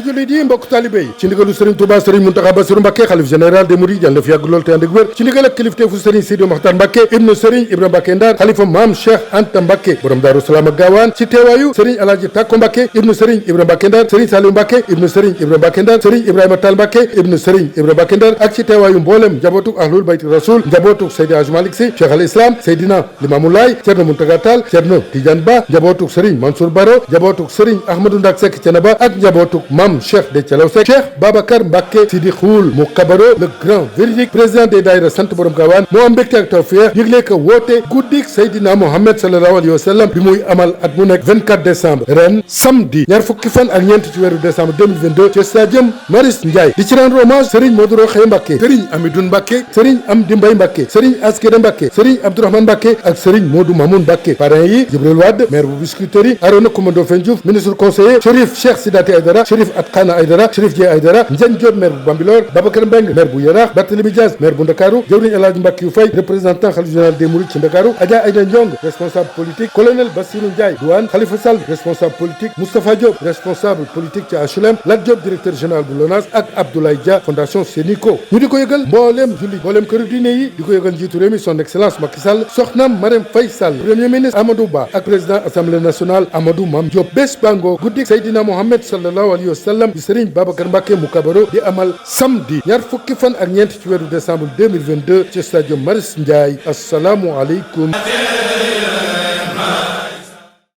jullit yi mbokk talibé yi ci ndigalu Serigne Touba Serigne Mountakha Bassirou Mbacké xalif général des mourides yàlla na fi yàgg lool te ànd ak wér ci ndigal ak kilifteefu Serigne Sidi Mokhtar Mbacké ibnu Serigne Ibrahima Mbacké Ndar xalifa Maam Cheikh Anta Mbacké borom Daaru Salaam ak Gaawaan ci teewaayu Serigne Alhaji Takko Mbacké ibnu Serigne Ibrahima Mbacké Ndar Serigne Saliou Mbacké ibnu Serigne Ibrahima Mbacké Ndar Serigne Ibrahima Tall Mbacké ibnu Serigne Ibrahima Mbacké Ndar ak ci teewaayu mboolem njabootuk ahlul bayti rasul njabootuk Seydi Hadji Malick Sy Cheikh al Islam Seydina Limamou Laye Thierno Mountaga Tall Thierno Tidiane Ba njabootuk Serigne Mansour Baro njabootuk Serigne Ahmadou Ndak Seck Thiénaba ak njabootuk Mame Cheikh de Thialaw Seck Cheikh Babacar Mbacké Sidi Khoul mu kabaro le grand véridique président des daïra sant borom Gaawaan moo am mbégte ak tawfeex yëgle ko woote guddik Seydina Mohamed sallallahu alayhi wa sallam bi muy amal at mu nekk 24 décembre ren samedi ñaar fukki fan ak ñeent ci weeru décembre 2022 ci stadium Marius Ndiaye di ci rendre hommage Serigne Modou Rokhaya Mbacké Serigne Amidoune Mbacké Serigne Amdi Mbaye Mbacké Serigne Askeda Mbacké Serigne Abdourahmane Mbacké ak Serigne Modou Mamoun Mbacké parrain yi Jibril Wade maire bu Biscuiterie Arona Coumba Ndoffène Diouf ministre conseiller Chérif Cheikh Sidaty Aïdara Chérif Atkana Aïdara Chérif Dieye Aïdara Ndiagne Diop maire bu Bambilor Babacar Mbengue maire bu Yarax Barthélémy Dias maire bu Ndakaaru jawriñ El Hadji Mbacké yu Faye représentant khalife général des mourides ci Ndakaaru Adja Aïda Ndiong responsable politique colonel Bassirou Ndiaye douane Khalifa Sall responsable politique Moustapha Diop responsable politique ci HLM Lat Diop directeur général bu LONASE ak Abdoulaye Dia fondation Sénico ñu di ko yëgal mbooleem julli mbooleem këru diine yi di ko yëgal njiitu réew mi son excellence Macky Sall soxnaam Marème Faye Sall premier ministre Amadou Ba ak président assemblée nationale Amadou Mame Diop bés bango guddik Seydina Mohamed sallallahu alayhi wa sallam di Serigne Babacar Mbacké mu kabaro di amal samedi ñaar fukki fan ak ñeent ci weeru décembre 2022 ci stadium Marius Ndiaye assalaamu aleykum